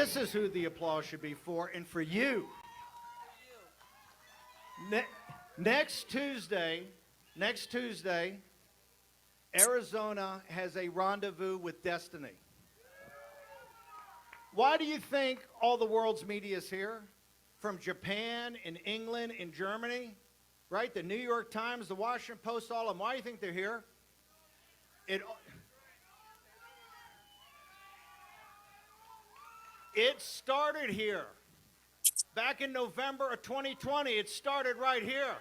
This is who the applause should be for, and for you. Ne- next Tuesday, Arizona has a rendezvous with destiny. Why do you think all the world's media is here? From Japan and England and Germany, right? The New York Times, the Washington Post, all of them. Why do you think they're here? It started here. Back in November of 2020, it started right here. That's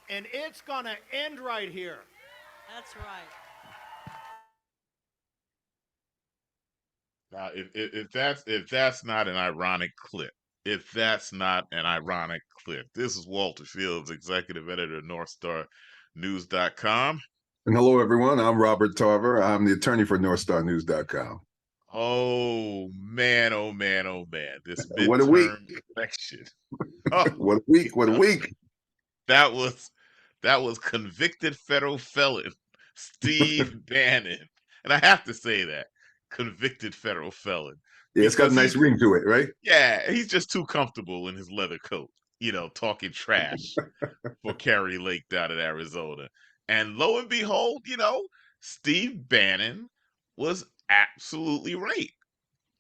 right. And it's going to end right here. That's right. Now, if that's not an ironic clip, this is Walter Fields, executive editor of NorthStarNews.com. And hello, everyone. I'm Robert Tarver. I'm the attorney for NorthStarNews.com. Oh man! This What a week! midterm election. What a week! What a week! That was convicted federal felon Steve Bannon, and I have to say that convicted federal felon. Yeah, it's got a nice ring to it, right? Yeah, he's just too comfortable in his leather coat, talking trash for Kari Lake down in Arizona. And lo and behold, Steve Bannon was absolutely right.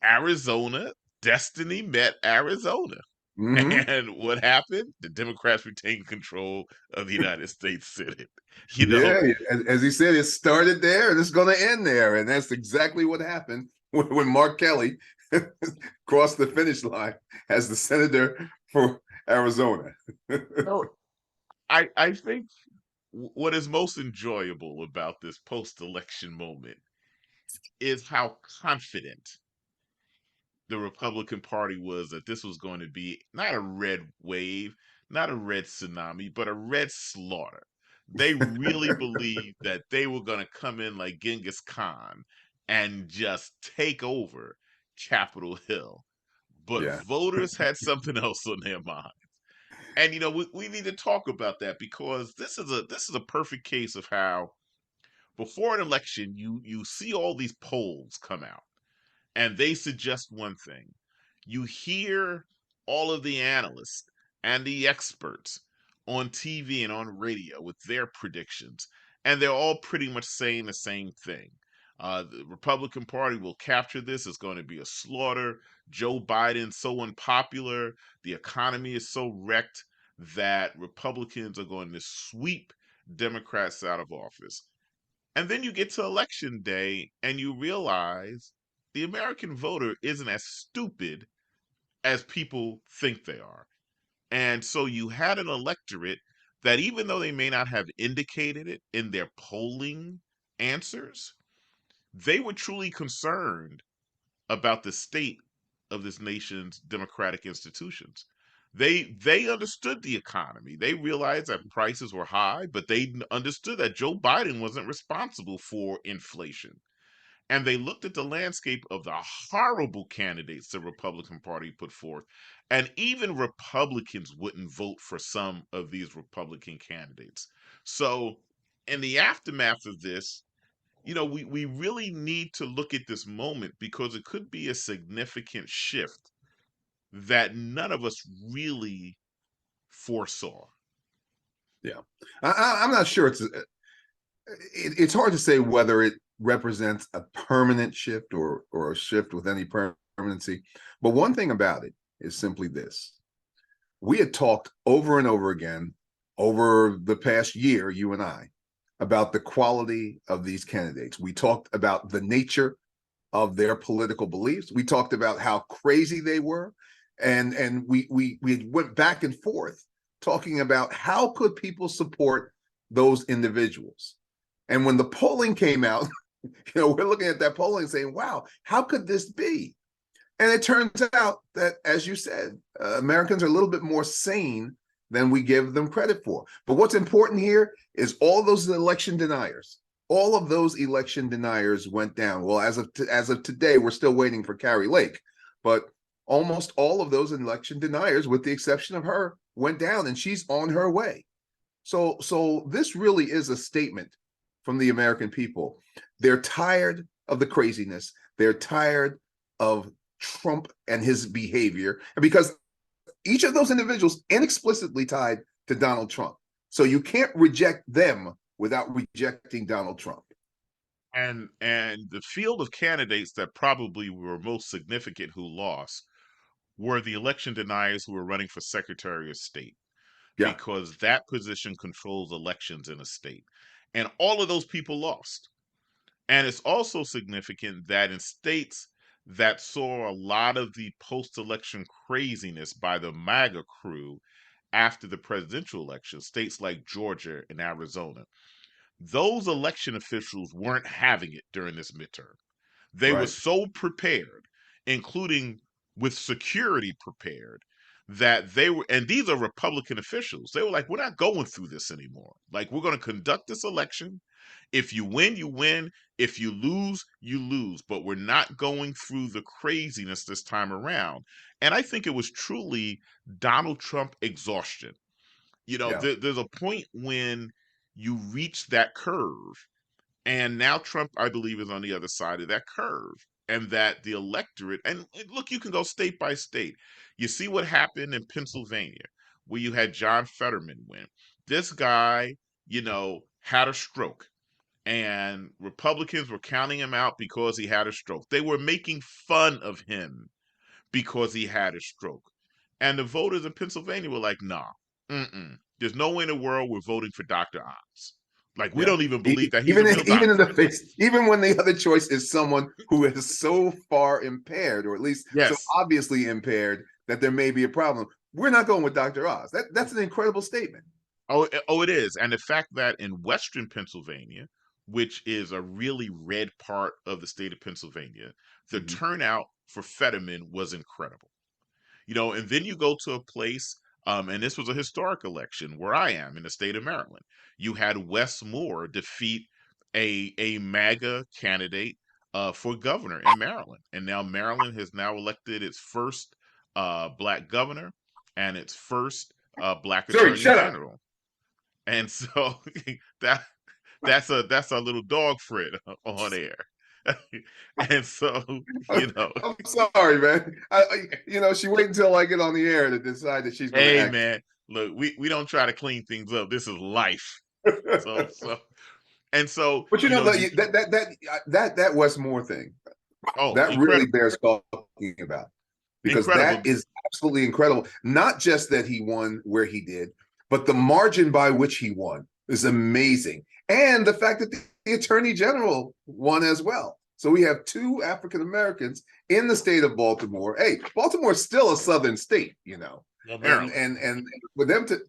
Arizona, destiny met Arizona. Mm-hmm. And what happened? The Democrats retained control of the United States Senate. Yeah, as he said, it started there and it's going to end there. And that's exactly what happened when Mark Kelly crossed the finish line as the senator for Arizona. I think what is most enjoyable about this post-election moment is how confident the Republican Party was that this was going to be not a red wave, not a red tsunami, but a red slaughter. They really believed that they were going to come in like Genghis Khan and just take over Capitol Hill. But Yeah. voters had something else on their mind. And we need to talk about that because this is a perfect case of how before an election you see all these polls come out and they suggest one thing. You hear all of the analysts and the experts on TV and on radio with their predictions, and they're all pretty much saying the same thing. The Republican Party will capture this. It's going to be a slaughter. Joe Biden's so unpopular. The economy is so wrecked that Republicans are going to sweep Democrats out of office. And then you get to election day and you realize the American voter isn't as stupid as people think they are. And so you had an electorate that, even though they may not have indicated it in their polling answers, they were truly concerned about the state of this nation's democratic institutions. They understood the economy. They realized that prices were high, but they understood that Joe Biden wasn't responsible for inflation. And they looked at the landscape of the horrible candidates the Republican Party put forth. And even Republicans wouldn't vote for some of these Republican candidates. So, in the aftermath of this, we really need to look at this moment because it could be a significant shift that none of us really foresaw. Yeah, I'm not sure it's hard to say whether it represents a permanent shift or a shift with any permanency. But one thing about it is simply this. We had talked over and over again over the past year, you and I, about the quality of these candidates. We talked about the nature of their political beliefs. We talked about how crazy they were. And we went back and forth talking about how could people support those individuals. And when the polling came out, we're looking at that polling saying, wow, how could this be? And it turns out that, as you said, Americans are a little bit more sane than we give them credit for. But what's important here is all those election deniers. All of those election deniers went down. Well, as of today, we're still waiting for Kari Lake, but almost all of those election deniers, with the exception of her, went down, and she's on her way. So this really is a statement from the American people. They're tired of the craziness. They're tired of Trump and his behavior, and because each of those individuals inexplicitly tied to Donald Trump. So you can't reject them without rejecting Donald Trump. And the field of candidates that probably were most significant who lost were the election deniers who were running for Secretary of State, Yeah, because that position controls elections in a state. And all of those people lost. And it's also significant that in states that saw a lot of the post election craziness by the MAGA crew after the presidential election, states like Georgia and Arizona, those election officials weren't having it during this midterm. They were right. so prepared, including with security prepared, that they were, and these are Republican officials. They were like, we're not going through this anymore. Like, we're going to conduct this election. If you win, you win. If you lose, you lose. But we're not going through the craziness this time around. And I think it was truly Donald Trump exhaustion. Yeah. There's a point when you reach that curve, and now Trump, I believe, is on the other side of that curve. And that the electorate, and look, you can go state by state. You see what happened in Pennsylvania, where you had John Fetterman win. This guy, had a stroke, and Republicans were counting him out because he had a stroke. They were making fun of him because he had a stroke. And the voters in Pennsylvania were like, nah, there's no way in the world we're voting for Dr. Oz. Like, we Yeah. don't even believe that he's Even a real even in doctor. the face, even when the other choice is someone who is so far impaired, or at least so Yes. obviously impaired that there may be a problem, we're not going with Dr. Oz. That's an incredible statement. Oh, it is. And the fact that in Western Pennsylvania, which is a really red part of the state of Pennsylvania, the Mhm. turnout for Fetterman was incredible. And then you go to a place, and this was a historic election where I am in the state of Maryland. You had Wes Moore defeat a MAGA candidate for governor in Maryland, and now Maryland has now elected its first black governor and its first black Sorry, attorney shut up. general. And so that that's our little dog Fred on air. And so, you know, I'm sorry, man. She wait until I get on the air to decide that she's going to hey act. man, look, we don't try to clean things up. This is life. So and so, But you that Westmore thing, oh, that really incredible. bears talking about, because Incredible. that is absolutely incredible. Not just that he won where he did, but the margin by which he won is amazing, and the fact that the attorney general won as well. So we have two African Americans in the state of Baltimore. Hey, Baltimore is still a southern state, Well, and Maryland. and for them to,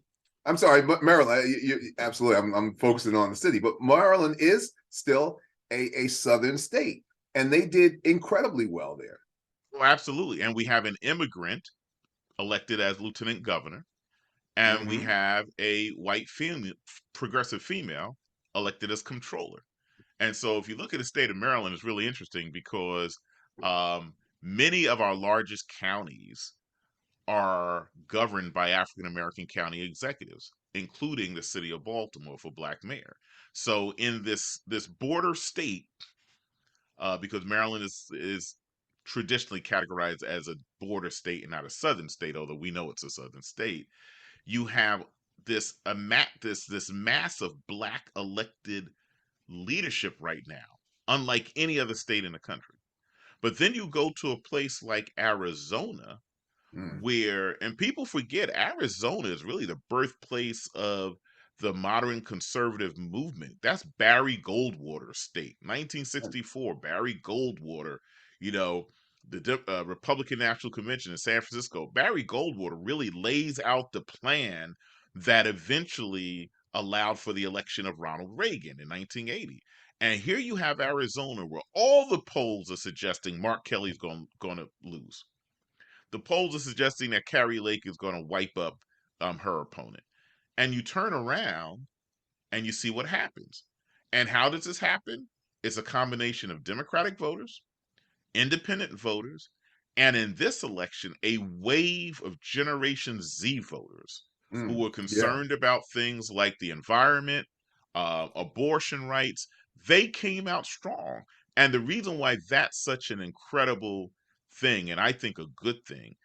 I'm sorry, but Maryland, absolutely, I'm focusing on the city, but Maryland is still a southern state, and they did incredibly well there. Oh, absolutely. And we have an immigrant elected as lieutenant governor, and we Mm-hmm. have a white female, progressive female, elected as controller. And so, if you look at the state of Maryland, it's really interesting because many of our largest counties are governed by African American county executives, including the city of Baltimore for black mayor. So, in this border state, because Maryland is traditionally categorized as a border state and not a southern state, although we know it's a southern state, you have this mass of black elected leadership right now, unlike any other state in the country. But then you go to a place like Arizona, Mm. where, and people forget, Arizona is really the birthplace of the modern conservative movement. That's Barry Goldwater's state. 1964, Barry Goldwater, you know, the Republican National Convention in San Francisco. Barry Goldwater really lays out the plan that eventually allowed for the election of Ronald Reagan in 1980. And here you have Arizona, where all the polls are suggesting Mark Kelly's going to lose. The polls are suggesting that Carrie Lake is going to wipe up her opponent. And you turn around and you see what happens. And how does this happen? It's a combination of Democratic voters, independent voters, and in this election, a wave of Generation Z voters who Mm. were Yeah. concerned about things like the environment, abortion rights. They came out strong. And the reason why that's such an incredible thing, and I think a good thing.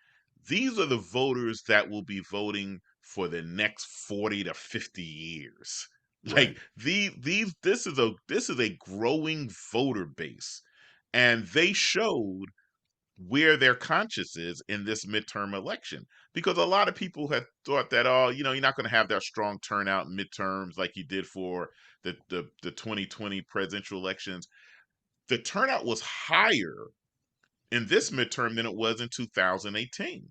These are the voters that will be voting for the next 40 to 50 years. Like Right. this is a growing voter base, and they showed where their conscience is in this midterm election, because a lot of people have thought that, oh, you're not going to have that strong turnout in midterms like you did for the 2020 presidential elections. The turnout was higher in this midterm than it was in 2018.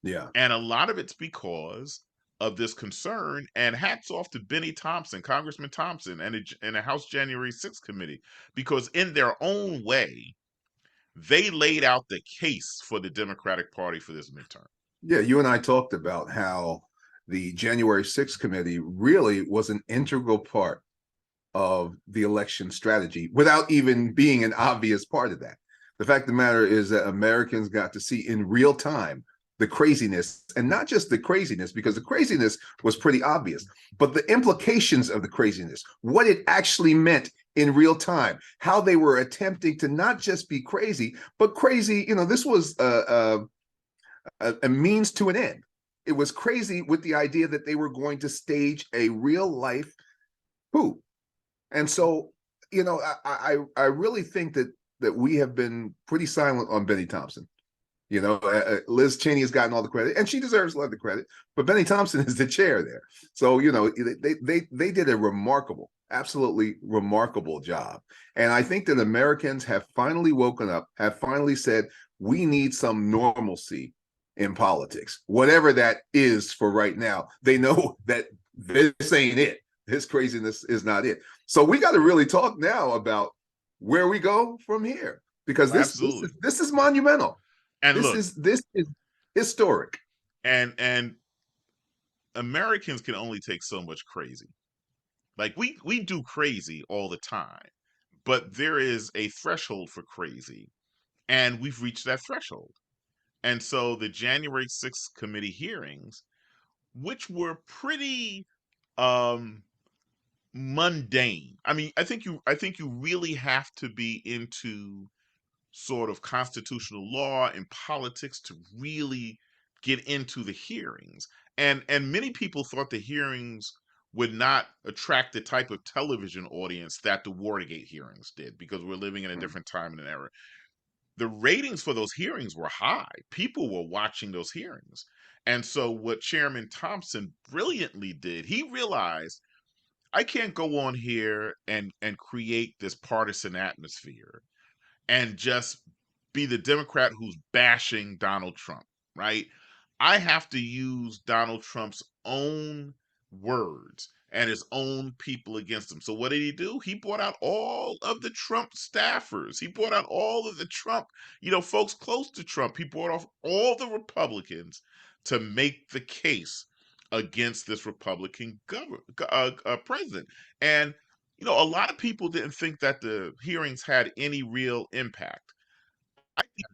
Yeah. And a lot of it's because of this concern. And hats off to Benny Thompson, Congressman Thompson, and the House January 6th committee, because in their own way, they laid out the case for the Democratic Party for this midterm. Yeah. You and I talked about how the January 6th committee really was an integral part of the election strategy without even being an obvious part of that. The fact of the matter is that Americans got to see in real time the craziness, and not just the craziness, because the craziness was pretty obvious, but the implications of the craziness, what it actually meant in real time, how they were attempting to not just be crazy, but crazy. This was a means to an end. It was crazy with the idea that they were going to stage a real life coup. And so, I really think that we have been pretty silent on Benny Thompson. Liz Cheney has gotten all the credit, and she deserves a lot of the credit. But Benny Thompson is the chair there, so they did a remarkable, absolutely remarkable job. And I think that Americans have finally woken up, have finally said we need some normalcy in politics, whatever that is for right now. They know that this ain't it. This craziness is not it. So we got to really talk now about where we go from here, because Absolutely. this is monumental. And This look, is this is historic. and Americans can only take so much crazy. Like we do crazy all the time, but there is a threshold for crazy, and we've reached that threshold. And so the January 6th committee hearings, which were pretty um mundane. I mean, I think you really have to be into sort of constitutional law and politics to really get into the hearings. And many people thought the hearings would not attract the type of television audience that the Watergate hearings did, because we're living in a different time and an era. The ratings for those hearings were high. People were watching those hearings. And so what Chairman Thompson brilliantly did, he realized, I can't go on here and create this partisan atmosphere and just be the Democrat who's bashing Donald Trump, right? I have to use Donald Trump's own words and his own people against him. So what did he do? He brought out all of the Trump staffers. He brought out all of the Trump, folks close to Trump. He brought off all the Republicans to make the case against this Republican president. And a lot of people didn't think that the hearings had any real impact. I think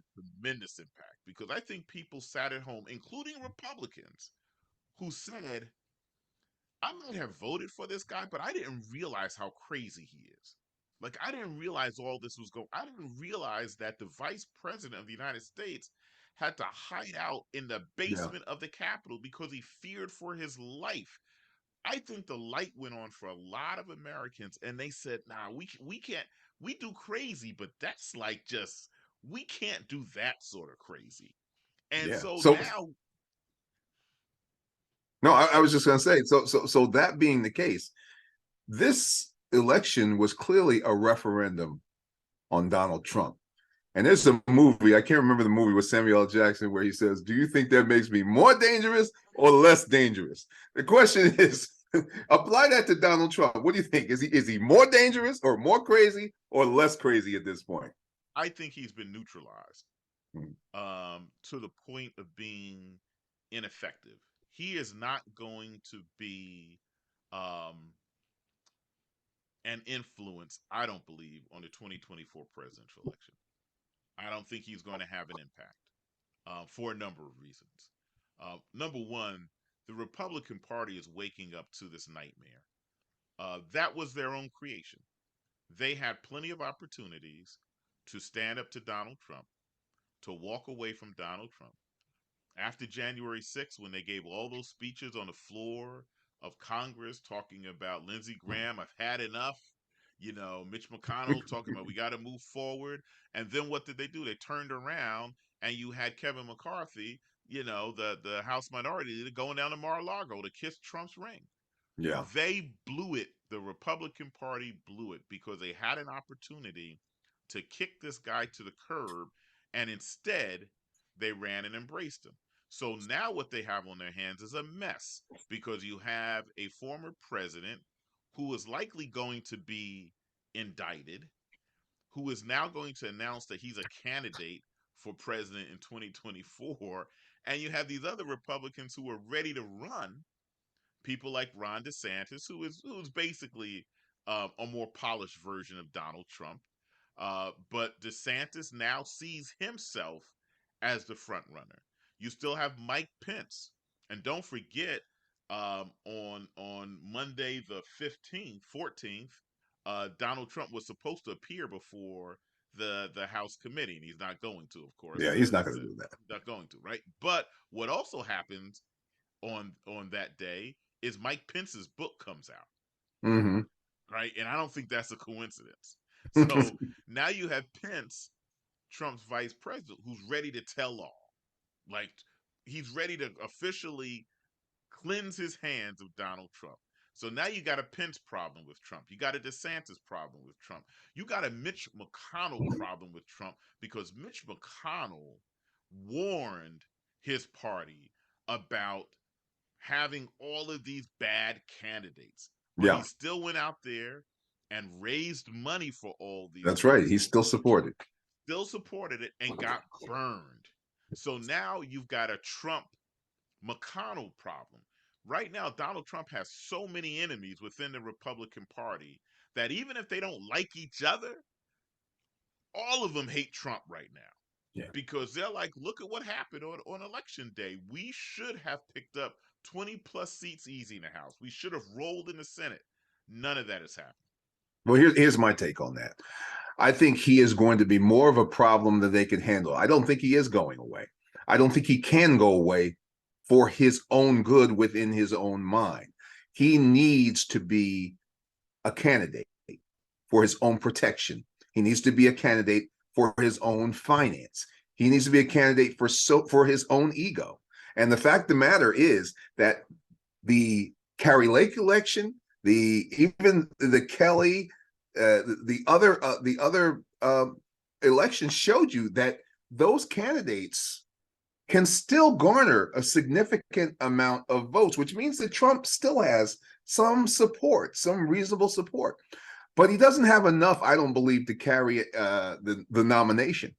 tremendous impact, because I think people sat at home, including Republicans, who said, I might have voted for this guy, but I didn't realize how crazy he is. Like, I didn't realize all this was going. I didn't realize that the vice president of the United States had to hide out in the Yeah, basement of the Capitol because he feared for his life. I think the light went on for a lot of Americans, and they said, "Nah, we can't. We do crazy, but that's like just we can't do that sort of crazy." And yeah. so So now, no, I so was just going to say. So that being the case, this election was clearly a referendum on Donald Trump. And there's a movie, I can't remember the movie with Samuel L. Jackson, where he says, do you think that makes me more dangerous or less dangerous? The question is, apply that to Donald Trump. What do you think? Is he more dangerous or more crazy or less crazy at this point? I think he's been neutralized Hmm. to the point of being ineffective. He is not going to be um, an influence, I don't believe, on the 2024 presidential election. I don't think he's going to have an impact for a number of reasons. Number one, the Republican Party is waking up to this nightmare. That was their own creation. They had plenty of opportunities to stand up to Donald Trump, to walk away from Donald Trump. After January 6th, when they gave all those speeches on the floor of Congress talking about Lindsey Graham, I've had enough. Mitch McConnell talking about we got to move forward. And then what did they do? They turned around and you had Kevin McCarthy, the House Minority Leader, going down to Mar-a-Lago to kiss Trump's ring. Yeah. They blew it. The Republican Party blew it because they had an opportunity to kick this guy to the curb, and instead they ran and embraced him. So now what they have on their hands is a mess because you have a former president who is likely going to be indicted, who is now going to announce that he's a candidate for president in 2024, and you have these other Republicans who are ready to run, people like Ron DeSantis, who's basically a more polished version of Donald Trump. But DeSantis now sees himself as the front runner. You still have Mike Pence, and don't forget, on Monday the 14th, Donald Trump was supposed to appear before the House committee, and he's not going to, of course, Yeah, he's not going to do that. not going to, right? But what also happens on that day is Mike Pence's book comes out, Mm-hmm. right? And I don't think that's a coincidence. So now you have Pence, Trump's vice president, who's ready to tell all. Like, he's ready to officially cleanse his hands of Donald Trump. So now you got a Pence problem with Trump. You got a DeSantis problem with Trump. You got a Mitch McConnell problem with Trump because Mitch McConnell warned his party about having all of these bad candidates, but he Yeah, still went out there and raised money for all these that's right. He's people, still supported. still supported it, and got burned. So now you've got a Trump McConnell problem. Right now, Donald Trump has so many enemies within the Republican Party that even if they don't like each other, all of them hate Trump right now. Yeah. Because they're like, look at what happened on election day. We should have picked up 20 plus seats easy in the House. We should have rolled in the Senate. None of that has happened. Well, here's my take on that. I think he is going to be more of a problem than they can handle. I don't think he is going away. I don't think he can go away for his own good within his own mind. He needs to be a candidate for his own protection. He needs to be a candidate for his own finance. He needs to be a candidate for his own ego. And the fact of the matter is that the Kari Lake election, even the Kelly, the other elections showed you that those candidates can still garner a significant amount of votes, which means that Trump still has some support, some reasonable support. But he doesn't have enough, I don't believe, to carry the nomination.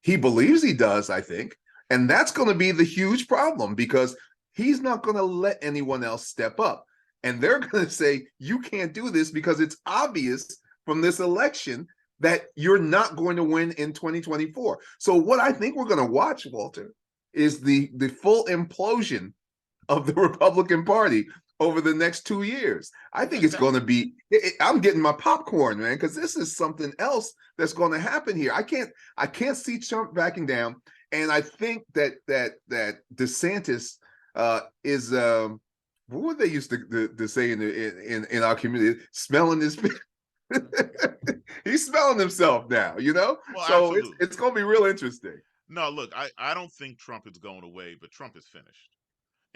He believes he does, I think. And that's going to be the huge problem because he's not going to let anyone else step up. And they're going to say, you can't do this because it's obvious from this election that you're not going to win in 2024. So what I think we're going to watch, Walter, is the full implosion of the Republican Party over the next 2 years. I think it's going to be, I'm getting my popcorn, man, because this is something else that's going to happen here. I can't see Trump backing down. And I think that DeSantis is what were they used to say in our community? Smelling his he's smelling himself now, Well, so absolutely. it's going to be real interesting. No, look, I don't think Trump is going away, but Trump is finished.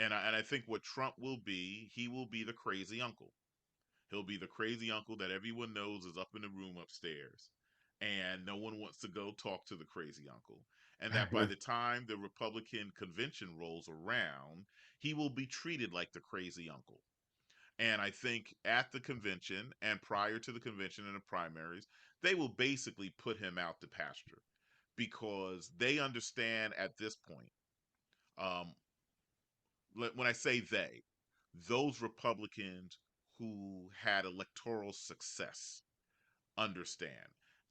And I think what Trump will be, he will be the crazy uncle. He'll be the crazy uncle that everyone knows is up in the room upstairs. And no one wants to go talk to the crazy uncle. And that by the time the Republican convention rolls around, he will be treated like the crazy uncle. And I think at the convention and prior to the convention and the primaries, they will basically put him out to pasture because they understand at this point, when I say they, those Republicans who had electoral success understand,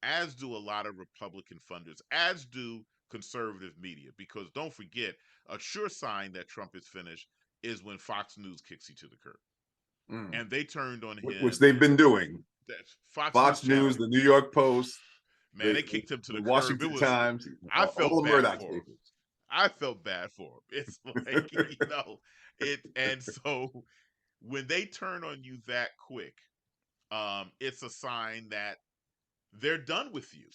as do a lot of Republican funders, as do conservative media, because don't forget, a sure sign that Trump is finished is when Fox News kicks you to the curb. And they turned on him. Which they've been doing. That Fox Fox News channel, News, the New York Post. Man, they kicked him to The the curb. It Washington was. Times, I all felt the bad Murdoch for him. papers. I felt bad for him. It's like it. And so when they turn on you that quick, it's a sign that they're done with you.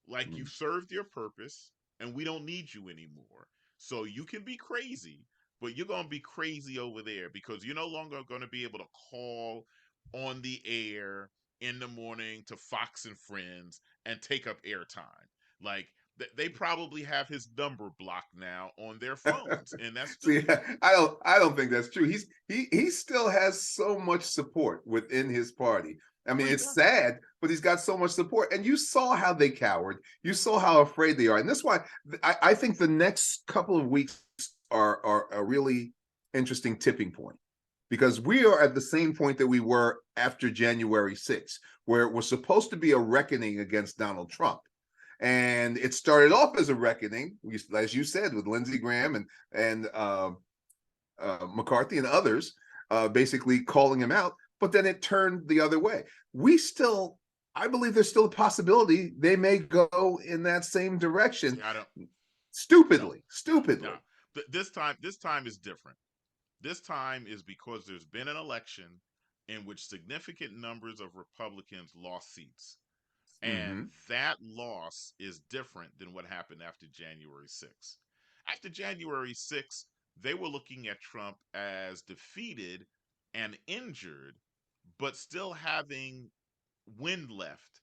Like you've served your purpose, and we don't need you anymore. So you can be crazy, but you're gonna be crazy over there because you're no longer gonna be able to call on the air in the morning to Fox and Friends and take up airtime. Like they probably have his number blocked now on their phones, and that's See, stupid. I don't think that's true. He still has so much support within his party. I Oh, mean, he it's does. sad, but he's got so much support. And you saw how they cowered. You saw how afraid they are. And that's why I think the next couple of weeks are a really interesting tipping point, because we are at the same point that we were after January 6th, where it was supposed to be a reckoning against Donald Trump. And it started off as a reckoning, as you said, with Lindsey Graham and McCarthy and others basically calling him out. But then it turned the other way. I believe there's still a possibility they may go in that same direction. See, I don't. No, Stupidly. no. This time is different. This time is because there's been an election in which significant numbers of Republicans lost seats. Mm-hmm. And that loss is different than what happened after January 6th. After January 6th, they were looking at Trump as defeated and injured, but still having wind left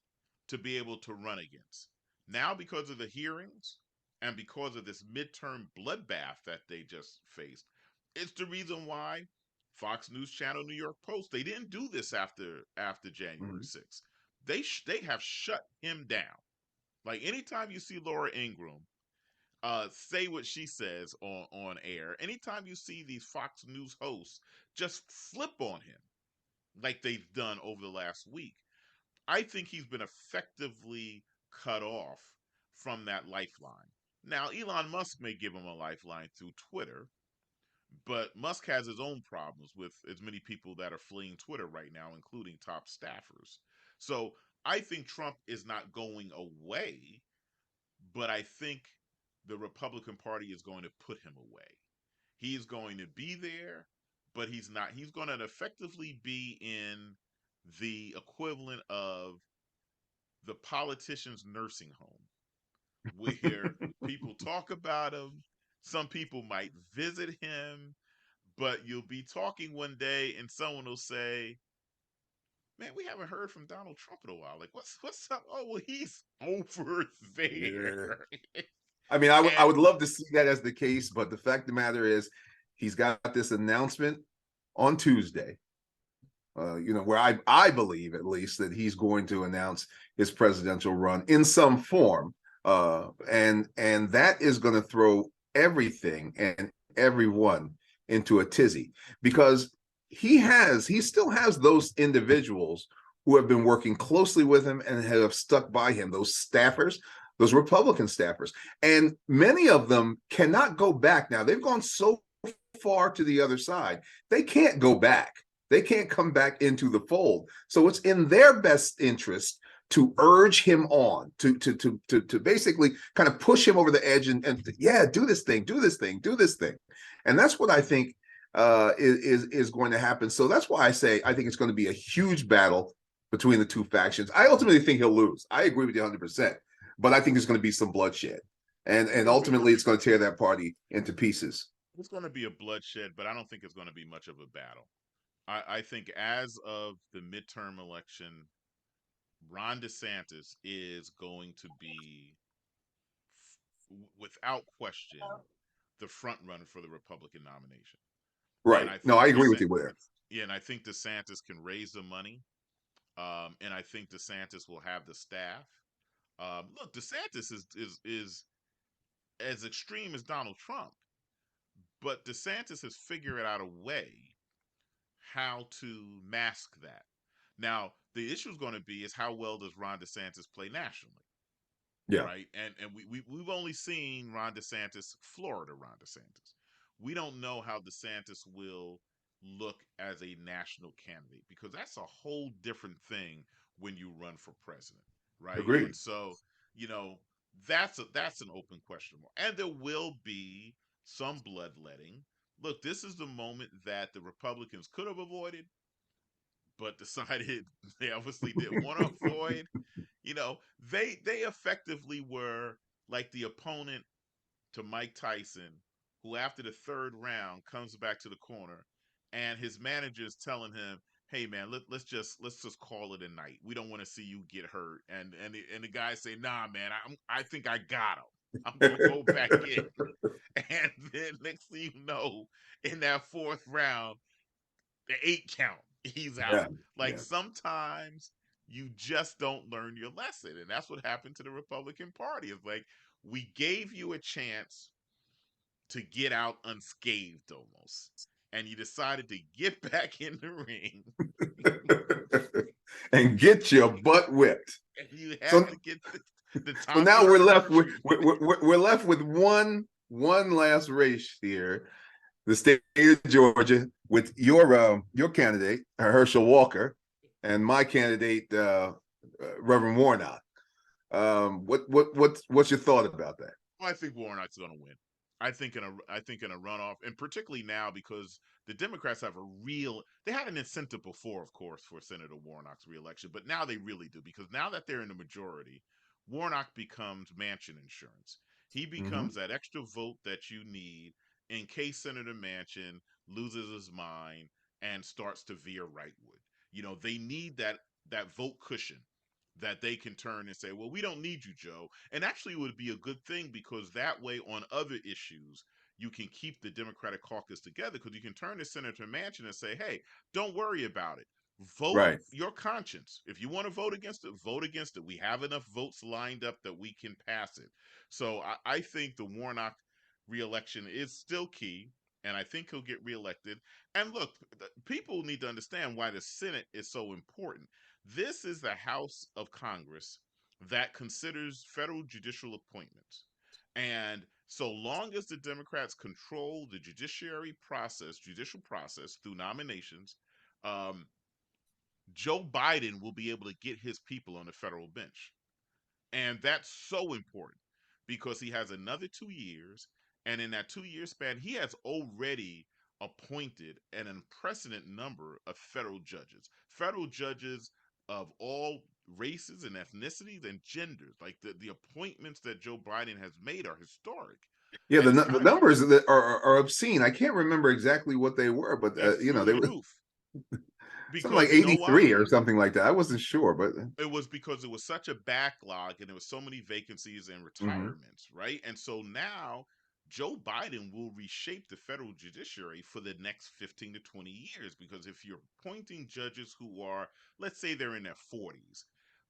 to be able to run against. Now, because of the hearings and because of this midterm bloodbath that they just faced, it's the reason why Fox News Channel, New York Post, they didn't do this after January Mm-hmm. 6th. They have shut him down. Like anytime you see Laura Ingraham say what she says on air, anytime you see these Fox News hosts just flip on him like they've done over the last week, I think he's been effectively cut off from that lifeline. Now, Elon Musk may give him a lifeline through Twitter, but Musk has his own problems with as many people that are fleeing Twitter right now, including top staffers. So I think Trump is not going away, but I think the Republican Party is going to put him away. He's going to be there, but he's not. He's going to effectively be in the equivalent of the politician's nursing home, where people talk about him. Some people might visit him, but you'll be talking one day and someone will say, "Man, we haven't heard from Donald Trump in a while. Like, what's up? Oh, well, he's over Yeah. there." I mean, I And would love to see that as the case, but the fact of the matter is, he's got this announcement on Tuesday. Where I believe at least that he's going to announce his presidential run in some form, and that is going to throw everything and everyone into a tizzy, because he still has those individuals who have been working closely with him and have stuck by him, those staffers, those Republican staffers, and many of them cannot go back now. They've gone so far to the other side, they can't go back. They can't come back into the fold. So it's in their best interest to urge him on, to basically kind of push him over the edge and yeah, do this thing, do this thing, do this thing. And that's what I think is going to happen. So that's why I say I think it's going to be a huge battle between the two factions. I ultimately think he'll lose. I agree with you 100%, but I think there's going to be some bloodshed, and ultimately it's going to tear that party into pieces. it's going to be a bloodshed, but I don't think it's going to be much of a battle. I think as of the midterm election, Ron DeSantis is going to be, without question, the front runner for the Republican nomination. And Right. I No, I think agree with you there. yeah, and I think DeSantis can raise the money. And I think DeSantis will have the staff. Look, DeSantis is as extreme as Donald Trump, but DeSantis has figured out a way how to mask that. Now, the issue is going to be is how well does Ron DeSantis play nationally, Yeah. right? And we've only seen Ron DeSantis, Florida Ron DeSantis. We don't know how DeSantis will look as a national candidate, because that's a whole different thing when you run for president, right? And Agreed. so You know, that's an open question mark, and there will be some bloodletting. Look, this is the moment that the Republicans could have avoided, but decided they obviously didn't want to avoid. You know, they effectively were like the opponent to Mike Tyson, who after the third round comes back to the corner, and his manager is telling him, "Hey man, let's just call it a night. We don't want to see you get hurt." And the guy say, "Nah, man, I think I got him. I'm gonna go back in." And then next thing you know, in that fourth round, the 8 count, he's out. Yeah, Like yeah. sometimes you just don't learn your lesson, and that's what happened to the Republican Party. It's like we gave you a chance to get out unscathed almost. And you decided to get back in the ring And get your butt whipped. and you So had to get the so now Tommy we're left with surgery. we're left with one last race here, the state of Georgia, with your candidate Herschel Walker, and my candidate Reverend Warnock. What's your thought about that? Well, I think Warnock's going to win. I think in a runoff, and particularly now because the Democrats have they had an incentive before, of course, for Senator Warnock's reelection, but now they really do because now that they're in the majority, Warnock becomes Manchin insurance. He becomes Hmm. that extra vote that you need in case Senator Manchin loses his mind and starts to veer rightward. You know, they need that vote cushion that they can turn and say, well, we don't need you, Joe. And actually, it would be a good thing because that way, on other issues, you can keep the Democratic caucus together because you can turn to Senator Manchin and say, hey, don't worry about it. Vote Right. your conscience. If you want to vote against it, vote against it. We have enough votes lined up that we can pass it. So I think the Warnock reelection is still key, and I think he'll get reelected. And look, people need to understand why the Senate is so important. This is the House of Congress that considers federal judicial appointments. And so long as the Democrats control the judicial process through nominations, um, Joe Biden will be able to get his people on the federal bench. And that's so important because he has another 2 years. And in that 2 year span, he has already appointed an unprecedented number of federal judges of all races and ethnicities and genders. Like the appointments that Joe Biden has made are historic. Yeah, And it's the kind of numbers that are obscene. I can't remember exactly what they were, but they're through they the were roof something like because you know 83 why? or something like that. I wasn't sure, but It was because it was such a backlog and there was so many vacancies and mhm. retirements, right? And so now Joe Biden will reshape the federal judiciary for the next 15 to 20 years because if you're appointing judges who are, let's say they're in their 40s,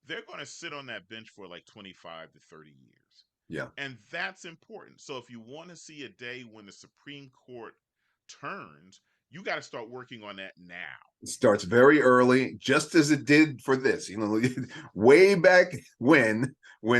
they're going to sit on that bench for like 25 to 30 years. Yeah. And that's important. So if you want to see a day when the Supreme Court turns, you got to start working on that now. It starts very early, just as it did for this. Way back when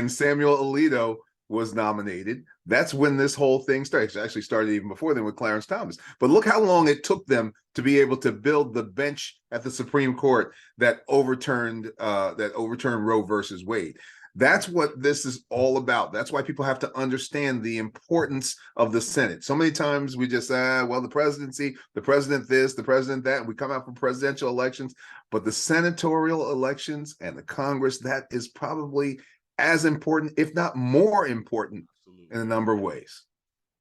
Samuel Alito was nominated, that's when this whole thing started. It actually started even before then with Clarence Thomas. But look how long it took them to be able to build the bench at the Supreme Court that overturned Roe versus Wade. That's what this is all about. That's why people have to understand the importance of the Senate. So many times we just well, the presidency, the president this, the president that, and we come out from presidential elections. But the senatorial elections and the Congress, that is probably as important, if not more important, in a Absolutely. number of ways.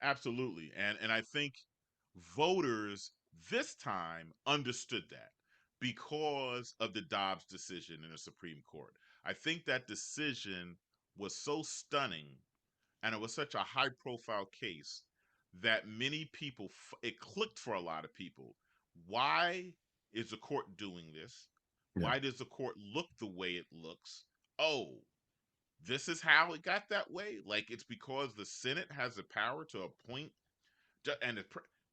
Absolutely. And I think voters this time understood that because of the Dobbs decision in the Supreme Court. I think that decision was so stunning and it was such a high profile case that many people, it clicked for a lot of people. Why is the court doing this? Yeah. Why does the court look the way it looks? Oh, this is how it got that way. Like it's because the Senate has the power to appoint, and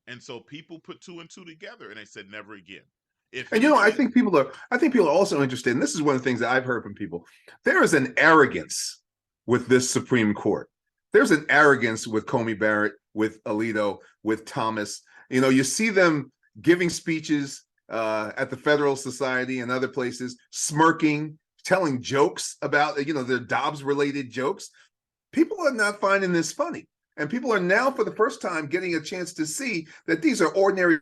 and so people put two and two together, and they said never again. If And anything, I think people are also interested, and this is one of the things that I've heard from people. There is an arrogance with this Supreme Court. There's an arrogance with Comey Barrett, with Alito, with Thomas. You see them giving speeches at the Federal Society and other places, smirking, telling jokes about, their Dobbs related jokes. People are not finding this funny. And people are now, for the first time, getting a chance to see that these are ordinary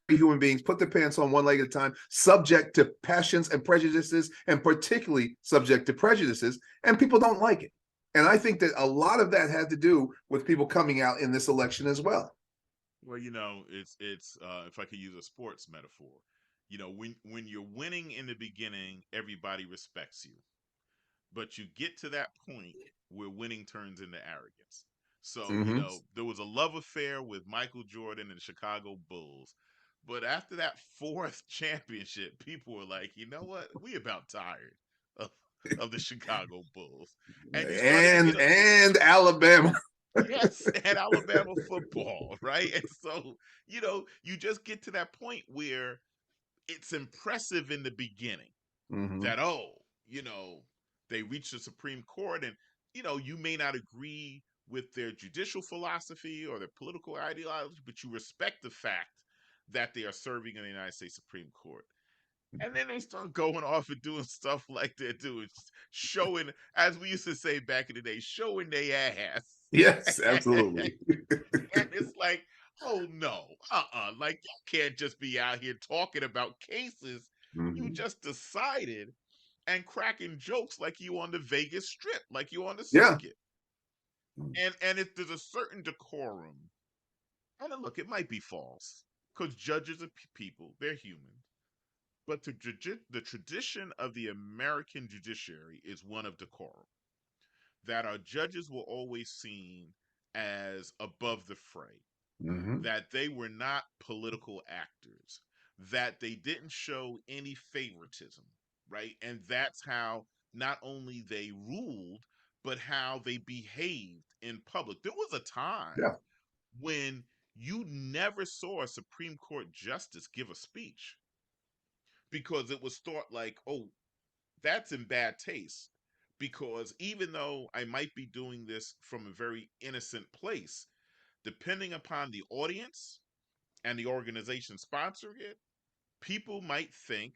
human beings, put their pants on one leg at a time, subject to passions and prejudices, and particularly subject to prejudices, and people don't like it. And I think that a lot of that had to do with people coming out in this election as well. Well, it's if I could use a sports metaphor, when you're winning in the beginning, everybody respects you. But you get to that point where winning turns into arrogance. So, Mm-hmm. there was a love affair with Michael Jordan and the Chicago Bulls. But after that fourth championship, people were like, you know what? We about tired of, of the Chicago Bulls. And you started to get And Alabama. yes, and Alabama football, right? And so, you just get to that point where it's impressive in the beginning Mm-hmm. that, they reached the Supreme Court, and you may not agree with their judicial philosophy or their political ideology, but you respect the fact that they are serving in the United States Supreme Court. And then they start going off and doing stuff like they're doing, showing, as we used to say back in the day, showing their ass. Yes, absolutely. And it's like, oh no, like you can't just be out here talking about cases you Mm-hmm. just decided and cracking jokes like you on the Vegas Strip, like you on the Yeah. circuit. And if there's a certain decorum, and then look, it might be false because judges are people, they're human. But the tradition of the American judiciary is one of decorum, that our judges were always seen as above the fray, Mm-hmm. that they were not political actors, that they didn't show any favoritism, right? And that's how not only they ruled, but how they behaved in public. There was a time Yeah. when you never saw a Supreme Court justice give a speech because it was thought like, oh, that's in bad taste. Because even though I might be doing this from a very innocent place, depending upon the audience and the organization sponsoring it, people might think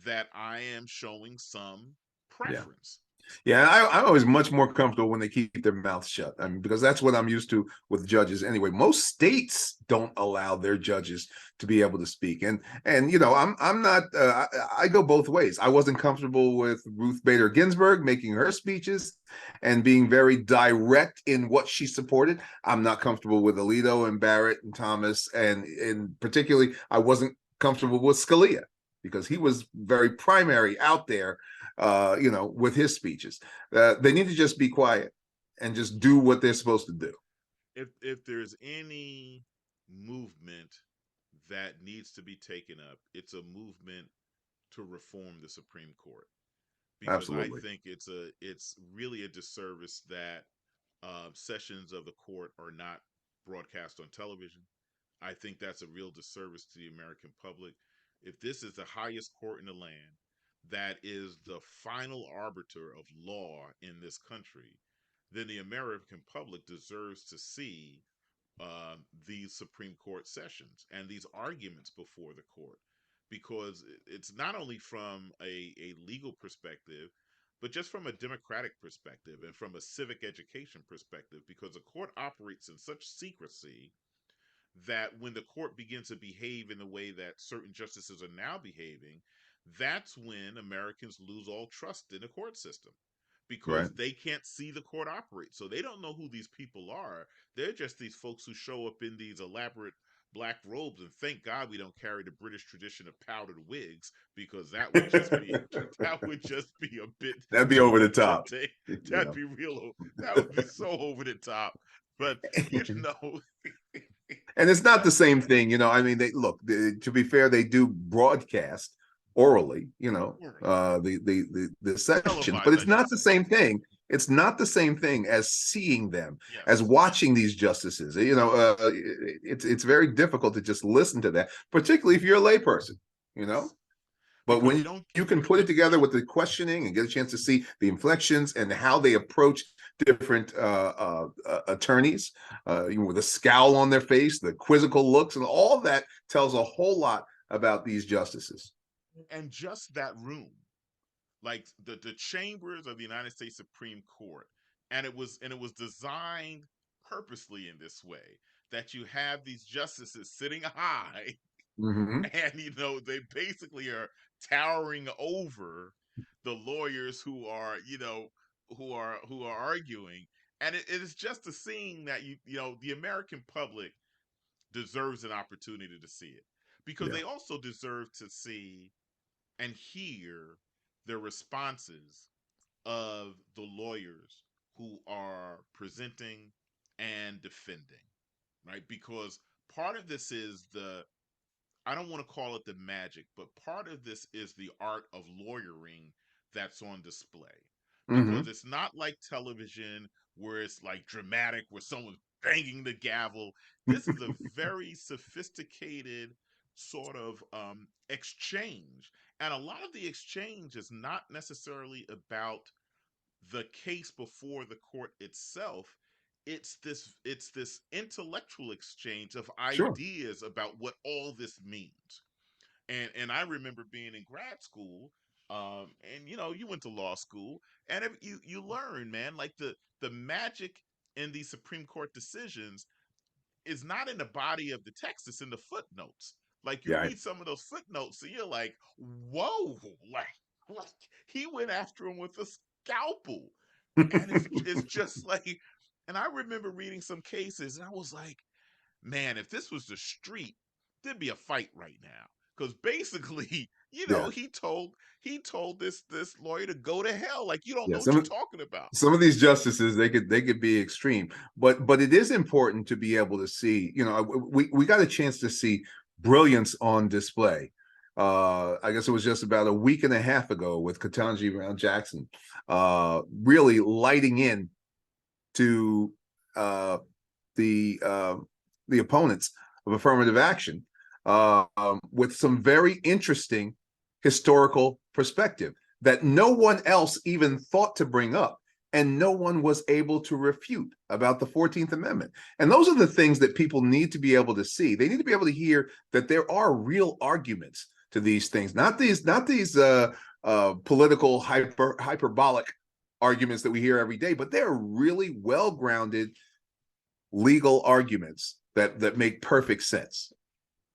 that I am showing some Yeah. preference. Yeah, I'm always much more comfortable when they keep their mouths shut. I mean, because that's what I'm used to with judges anyway. Most states don't allow their judges to be able to speak, and I'm not. I go both ways. I wasn't comfortable with Ruth Bader Ginsburg making her speeches and being very direct in what she supported. I'm not comfortable with Alito and Barrett and Thomas, and particularly, I wasn't comfortable with Scalia because he was very primary out there with his speeches. They need to just be quiet and just do what they're supposed to do. If there's any movement that needs to be taken up, it's a movement to reform the Supreme Court. Because I Absolutely. think it's really a disservice that sessions of the court are not broadcast on television. I think that's a real disservice to the American public. If this is the highest court in the land, that is the final arbiter of law in this country, then the American public deserves to see these Supreme Court sessions and these arguments before the court, because it's not only from a legal perspective, but just from a democratic perspective and from a civic education perspective, because the court operates in such secrecy that when the court begins to behave in the way that certain justices are now behaving, that's when Americans lose all trust in the court system, Right. because they can't see the court operate. So they don't know who these people are. They're just these folks who show up in these elaborate black robes, and thank God we don't carry the British tradition of powdered wigs, because that would just be a bit That'd be too over the much to top. take. That'd Yeah. be that would be so over the top. But And it's not that, the same thing, I mean, to be fair, they do broadcast orally, the sessions, but televised, it's I should not the say. same thing. It's not the same thing as seeing them, as Yes. watching these justices. It's very difficult to just listen to that, particularly if you're a layperson, you know. Yes. But Because you when don't you can put it together with the questioning and get a chance to see the inflections and how they approach different attorneys, with a scowl on their face, the quizzical looks, and all that tells a whole lot about these justices. and just that room. like the chambers of the United States Supreme Court, and it was designed purposely in this way that you have these justices sitting high, Hmm. and they basically are towering over the lawyers who are arguing, and it is just a scene that the American public deserves an opportunity to see it, because Yeah. they also deserve to see and hear the responses of the lawyers who are presenting and defending, right? Because part of this is I don't want to call it the magic, but part of this is the art of lawyering that's on display. Because Hmm. it's not like television where it's like dramatic, where someone's banging the gavel. This is a very sophisticated sort of exchange. And a lot of the exchange is not necessarily about the case before the court itself. It's this intellectual exchange of Sure. ideas about what all this means. And I remember being in grad school, and you went to law school, and you learn, man, like the magic in these Supreme Court decisions is not in the body of the text, it's in the footnotes. Like, you Yeah. read some of those footnotes and you're like, whoa, like he went after him with a scalpel. And it's just like, and I remember reading some cases and I was like, man, if this was the street, there'd be a fight right now. Because basically, Yeah. he told this lawyer to go to hell. Like, you don't Yeah. know what you're talking about. Some of these justices, they could be extreme, but it is important to be able to see. We got a chance to see brilliance on display. I guess it was just about a week and a half ago with Ketanji Brown Jackson, really lighting in to the the opponents of affirmative action, with some very interesting historical perspective that no one else even thought to bring up, and no one was able to refute about the 14th Amendment. And those are the things that people need to be able to see. They need to be able to hear that there are real arguments to these things, not these political hyperbolic arguments that we hear every day, but they're really well-grounded legal arguments that make perfect sense.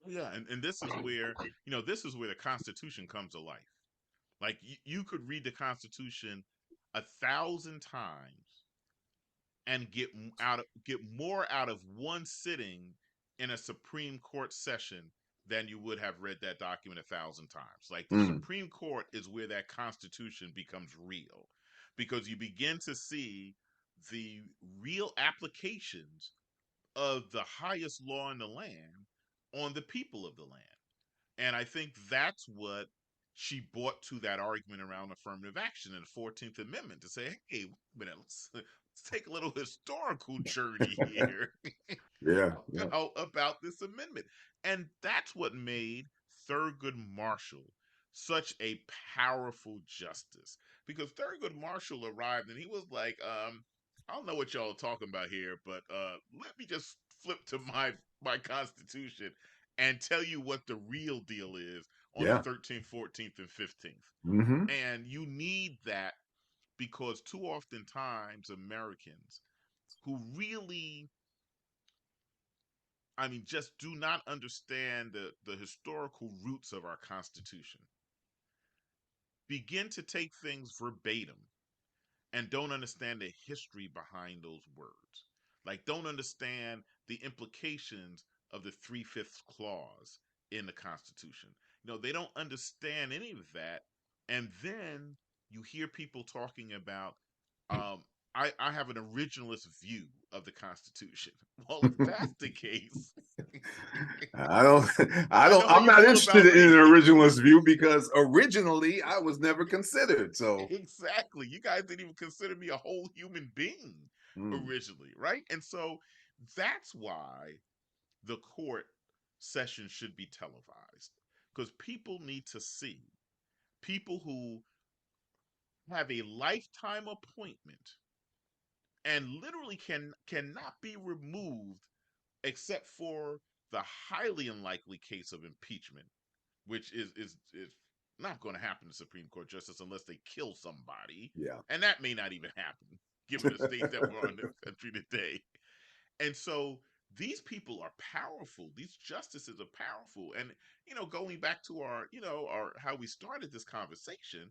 Yeah, and this is where the Constitution comes to life. Like, you could read the Constitution 1,000 times and get more out of one sitting in a Supreme Court session than you would have read that document 1,000 times. Like, the Mm, Supreme Court is where that Constitution becomes real, because you begin to see the real applications of the highest law in the land on the people of the land. And I think that's what she brought to that argument around affirmative action in the 14th Amendment, to say, hey, wait a minute, let's take a little historical journey here yeah, yeah, about this amendment. And that's what made Thurgood Marshall such a powerful justice. Because Thurgood Marshall arrived and he was like, I don't know what y'all are talking about here, but let me just flip to my constitution and tell you what the real deal is on the yeah. 13th, 14th, and 15th. Hmm. And you need that, because too often times Americans who really, just do not understand the historical roots of our Constitution, begin to take things verbatim and don't understand the history behind those words. Like, don't understand the implications of the three-fifths clause in the Constitution. They don't understand any of that. And then you hear people talking about, I have an originalist view of the Constitution. Well, if that's the case, I don't, I I don't, know how I'm you not feel interested about in an me. originalist view because originally I was never considered. So, Exactly. You guys didn't even consider me a whole human being mm, originally, right? And so that's why the court session should be televised, because people need to see people who have a lifetime appointment and literally cannot be removed except for the highly unlikely case of impeachment, which is not going to happen to Supreme Court justice unless they kill somebody. Yeah. And that may not even happen, given the state that we're in the country today. And so these people are powerful. These justices are powerful. And, going back to our, our how we started this conversation,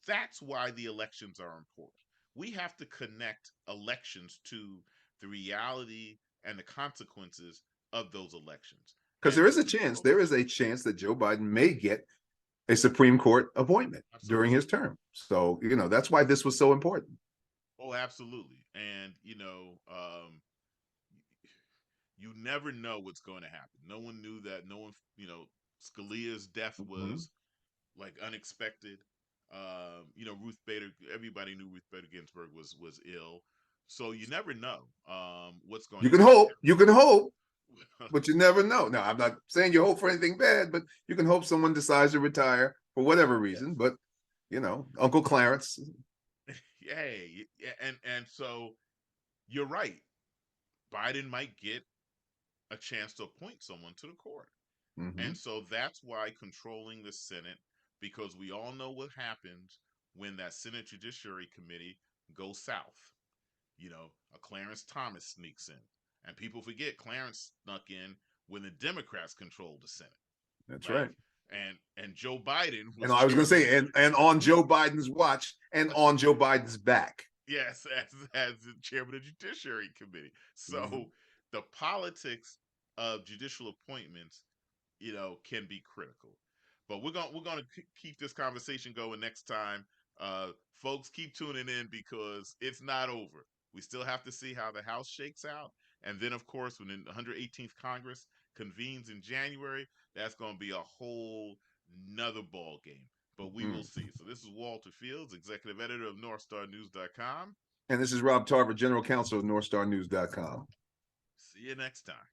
that's why the elections are important. We have to connect elections to the reality and the consequences of those elections. Because And there is a chance that Joe Biden may get a Supreme Court appointment during absolutely. his term. So, that's why this was so important. Oh, absolutely. And, you never know what's going to happen. No one knew that. No one, Scalia's death Mhm. was like unexpected. Ruth Bader, everybody knew Ruth Bader Ginsburg was ill. So you never know what's going You to can happen. hope, but you never know. Now, I'm not saying you hope for anything bad, but you can hope someone decides to retire for whatever reason. Yes. But, Uncle Clarence. Yay. And so you're right. Biden might get a chance to appoint someone to the court. Mhm. And so that's why controlling the Senate, because we all know what happens when that Senate Judiciary Committee goes south. A Clarence Thomas sneaks in. And people forget Clarence snuck in when the Democrats controlled the Senate. That's Like, right. and Joe Biden And was I was going to chairman of say, and on Joe Biden's watch and on Joe Biden's back. yes, as the chairman of the Judiciary Committee. Mhm. So the politics of judicial appointments, can be critical. But we're gonna keep this conversation going next time. Folks, keep tuning in because it's not over. We still have to see how the House shakes out, and then of course when the 118th Congress convenes in January, that's going to be a whole nother ball game. But we will Mhm. see. So this is Walter Fields, executive editor of NorthStarNews.com. And this is Rob Tarver, general counsel of NorthStarNews.com. See you next time.